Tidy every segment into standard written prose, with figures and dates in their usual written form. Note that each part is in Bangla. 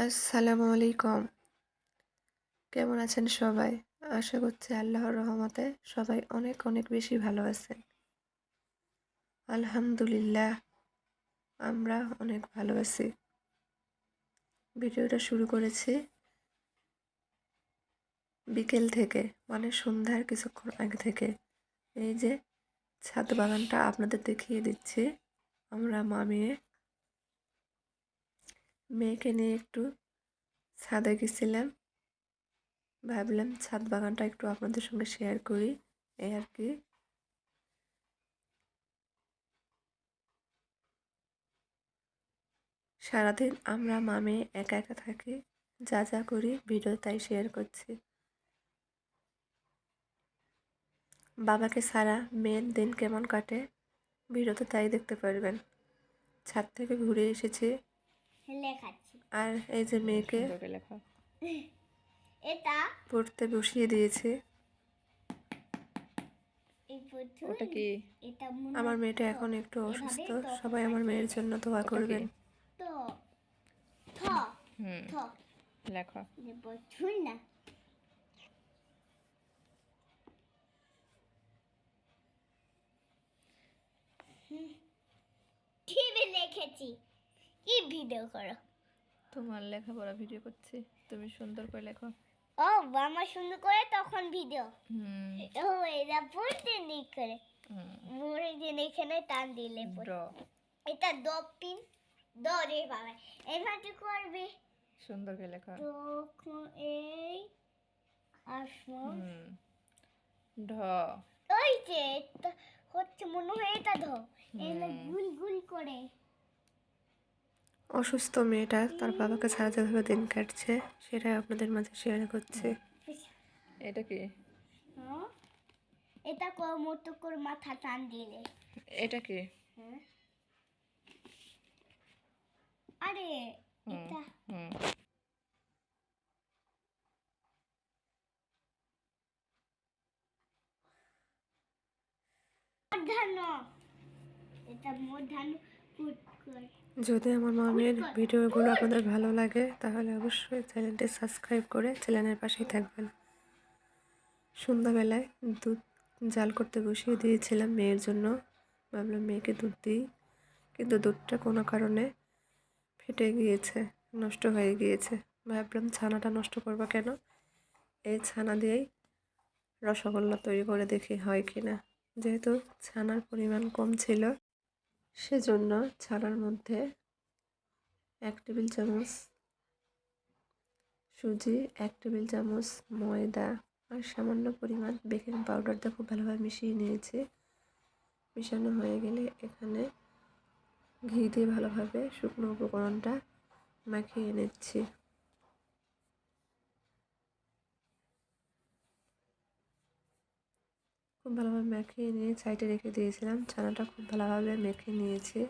আসসালামু আলাইকুম। কেমন আছেন সবাই? আশা করছি আল্লাহর রহমতে সবাই অনেক অনেক বেশি ভালো আছেন। আলহামদুলিল্লাহ, আমরা অনেক ভালো আছি। ভিডিওটা শুরু করেছি বিকেল থেকে, মানে সন্ধ্যার কিছুক্ষণ আগে থেকে। এই যে ছাদ বাগানটা আপনাদের দেখিয়ে দিচ্ছি। আমরা মা মেয়েকে নিয়ে একটু ছাদে গেছিলাম। ভাবলাম ছাদ বাগানটা একটু আপনাদের সঙ্গে শেয়ার করি, এই আর কি। সারাদিন আমরা মামে একা একা থাকি, যা যা করি ভিডিও তাই শেয়ার করছি। বাবাকে ছাড়া মেয়ের দিন কেমন কাটে ভিডিওতে তাই দেখতে পারবেন। ছাদ থেকে ঘুরে এসেছি, আর এই যে মেয়েকে এটা পড়তে বসিয়ে দিয়েছি। ওটা কি? আমার মেয়েটা এখন একটু অসুস্থ, সবাই আমার মেয়ের জন্য দোয়া করবেন। তো থ হুম, থ লেখো। শুন না টিভি লিখেছি। কি ভিডিও করো? তোমার লেখাপড়া ভিডিও করছি, তুমি সুন্দর করে লেখো। ও আমার সুন্দর করে তখন ভিডিও। হুম, ও এটা পড়তে নেই করে পড়ে দিন এখানে টান দিলে ড এটা দপিন দ রে বাবা এভাবে করবে সুন্দর করে লেখো। তখন এই আসমান হুম, ঢ ওই যে এটা হচ্ছে মনে হয় এটা ধ এটা গুল গুল করে অসুস্থ মেয়েটা তার বাবাকে ছাড়া যেভাবে দিন কাটছে সেটাই আপনাদের মাঝে শেয়ার করছি। এটা কি? হ্যাঁ এটা মতো করে মাথা টান দিলে এটা কি? হ্যাঁ আরে এটা হুম, মূর্ধন্য এটা মূর্ধন্য পুট করে যদি আমার মামের ভিডিওগুলো আপনাদের ভালো লাগে তাহলে অবশ্যই চ্যানেলটি সাবস্ক্রাইব করে চ্যানেলের পাশেই থাকবেন। সন্ধ্যাবেলায় দুধ জাল করতে বসিয়ে দিয়েছিলাম মেয়ের জন্য। ভাবলাম মেয়েকে দুধ দিই, কিন্তু দুধটা কোনো কারণে ফেটে গিয়েছে, নষ্ট হয়ে গিয়েছে। ভাবলাম ছানাটা নষ্ট করবো কেন, এই ছানা দিয়েই রসগোল্লা তৈরি করে দেখি হয় কি না। যেহেতু ছানার পরিমাণ কম ছিল, সেজন্য ছানার মধ্যে 1 টেবিল চামচ সুজি, 1 টেবিল চামচ ময়দা আর সামান্য পরিমাণ বেকিং পাউডার দিয়ে খুব ভালোভাবে মিশিয়ে নিয়েছি। মিশানো হয়ে গেলে এখানে ঘি দিয়ে ভালোভাবে শুকনো উপকরণটা মাখিয়ে নিচ্ছি। খুব ভালোভাবে মাখিয়ে নিয়ে সাইডে রেখে দিয়েছিলাম। ছানাটা খুব ভালোভাবে মেখে নিয়েছি।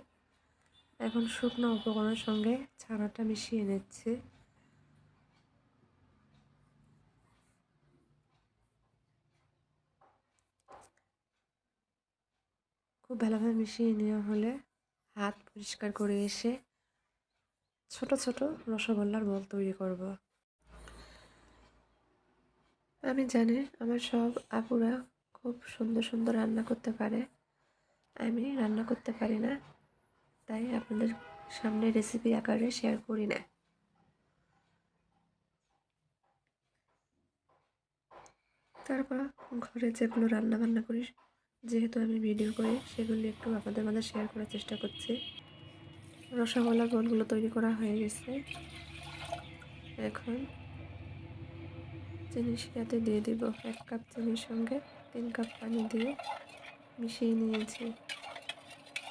এখন শুকনো উপকরণের সঙ্গে ছানাটা মিশিয়ে নিচ্ছি। খুব ভালোভাবে মিশিয়ে নেওয়া হলে হাত পরিষ্কার করে এসে ছোট ছোট রসগোল্লার বল তৈরি করব। আমি জানি আমার সব আপুরা খুব সুন্দর সুন্দর রান্না করতে পারে, আমি রান্না করতে পারি না, তাই আপনাদের সামনে রেসিপি আকারে শেয়ার করি না। তারপর ঘরে যেগুলো রান্না বান্না করি, যেহেতু আমি ভিডিও করি, সেগুলি একটু আপনাদের মাঝে শেয়ার করার চেষ্টা করছি। রসগোল্লার বলগুলো তৈরি করা হয়ে গেছে। এখন চিনি শিরাতে দিয়ে দিব। 1 কাপ চিনির সঙ্গে 3 কাপ পানি দিয়ে মিশিয়ে নিয়েছি।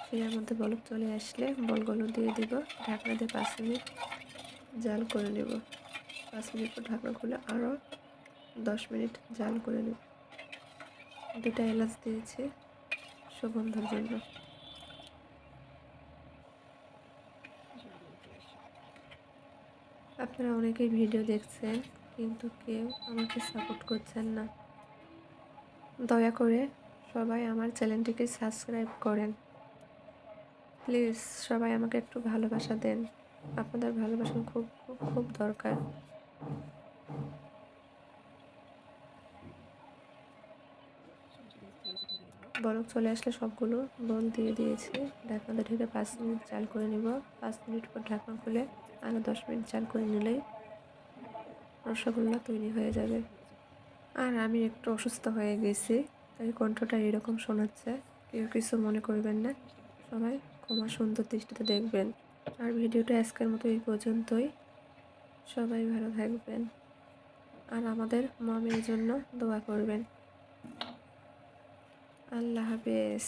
শিরার মধ্যে বলক চলে আসলে বলগুলো দিয়ে দিব। ঢাকনা দিয়ে 5 মিনিট জাল করে নেব। 5 মিনিট পর ঢাকনা খুলে আরও 10 মিনিট জাল করে নেব। 2টা এলাচ দিয়েছি সুগন্ধের জন্য। আপনারা অনেকেই ভিডিও দেখছেন, কিন্তু কেউ আমাকে সাপোর্ট করছেন না। দয়া করে সবাই আমার চ্যানেলটিকে সাবস্ক্রাইব করেন। প্লিজ সবাই আমাকে একটু ভালোবাসা দেন। আপনাদের ভালোবাসা খুব খুব খুব দরকার। বরফ চলে আসলে সবগুলো বল দিয়ে দিয়েছি। ঢাকনাটা ঢেকে 5 মিনিট জাল করে নিব। 5 মিনিট পর ঢাকনা খুলে আরও 10 মিনিট জাল করে নিলেই রসগোল্লা তৈরি হয়ে যাবে। আর আমি একটু অসুস্থ হয়ে গেছি, তাই কণ্ঠটা এরকম শোনাচ্ছে। কেউ কিছু মনে করবেন না, সবাই ক্ষমা সুন্দর দৃষ্টিতে দেখবেন। আর ভিডিওটা আজকের মতো এই পর্যন্তই। সবাই ভালো থাকবেন আর আমাদের মামির জন্য দোয়া করবেন। আল্লাহ হাফেজ।